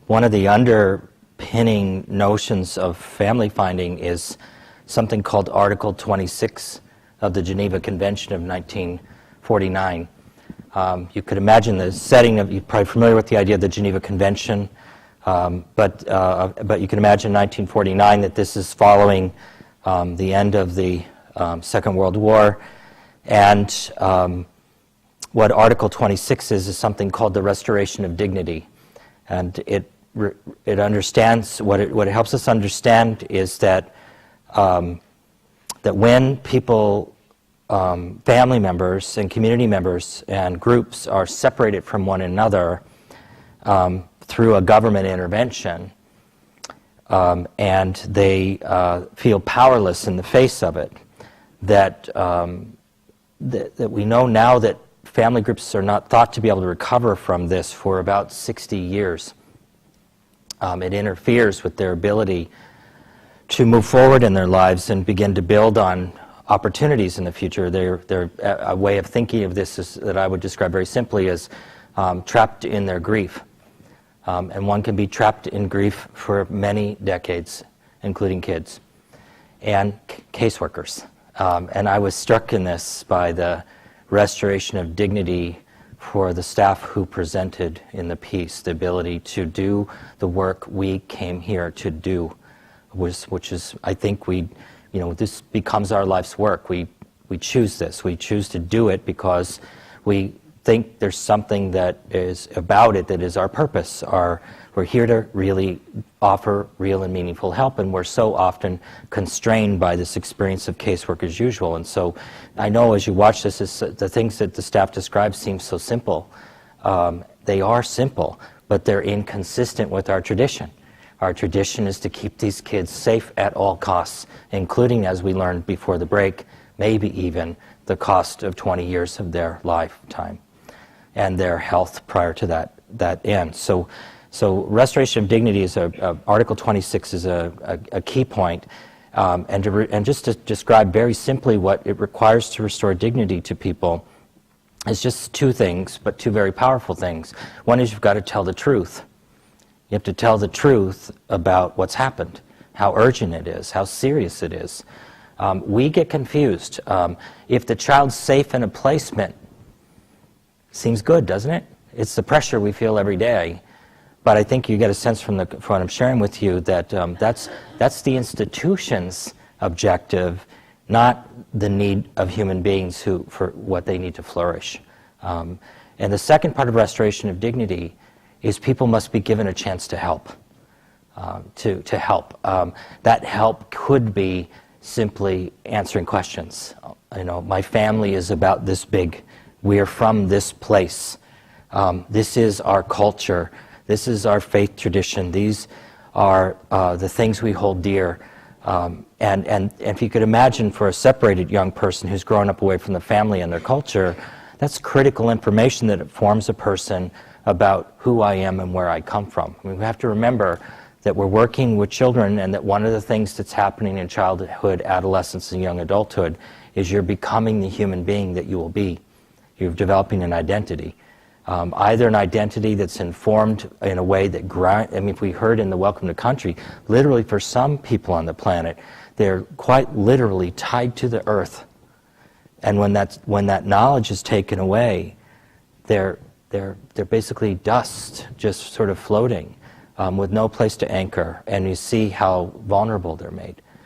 one of the underpinning notions of family finding is something called Article 26 of the Geneva Convention of 1949. You could imagine the setting of, you're probably familiar with the idea of the Geneva Convention, but you can imagine 1949 that this is following the end of the Second World War, and what Article 26 is something called the restoration of dignity, and it understands what it helps us understand is that that when people, family members and community members and groups are separated from one another through a government intervention, and they feel powerless in the face of it, that we know now that family groups are not thought to be able to recover from this for about 60 years. It interferes with their ability to move forward in their lives and begin to build on opportunities in the future. A way of thinking of this is, that I would describe very simply as trapped in their grief. And one can be trapped in grief for many decades, including kids and caseworkers. And I was struck in this by the restoration of dignity for the staff who presented in the piece, the ability to do the work we came here to do, which is, I think this becomes our life's work. We choose this. We choose to do it because we think there's something that is about it that is our purpose. We're here to really offer real and meaningful help, and we're so often constrained by this experience of casework as usual. And so I know as you watch this, the things that the staff describes seem so simple. They are simple, but they're inconsistent with our tradition. Our tradition is to keep these kids safe at all costs, including, as we learned before the break, maybe even the cost of 20 years of their lifetime and their health prior to that end. So restoration of dignity is Article 26 is a key point, and just to describe very simply what it requires to restore dignity to people is just two things, but two very powerful things. One is you've got to tell the truth. You have to tell the truth about what's happened, how urgent it is, how serious it is. We get confused. If the child's safe in a placement, seems good, doesn't it? It's the pressure we feel every day. But I think you get a sense from what I'm sharing with you that that's the institution's objective, not the need of human beings for what they need to flourish. And the second part of restoration of dignity is people must be given a chance to help. To help. That help could be simply answering questions. My family is about this big. We are from this place. This is our culture. This is our faith tradition. These are the things we hold dear. And if you could imagine for a separated young person who's grown up away from the family and their culture, that's critical information that forms a person about who I am and where I come from. We have to remember that we're working with children, and that one of the things that's happening in childhood, adolescence, and young adulthood is you're becoming the human being that you will be. You're developing an identity. Either an identity that's informed in a way that if we heard in the Welcome to Country, literally for some people on the planet, they're quite literally tied to the earth. And when that knowledge is taken away, they're basically dust, just sort of floating, with no place to anchor, and you see how vulnerable they're made.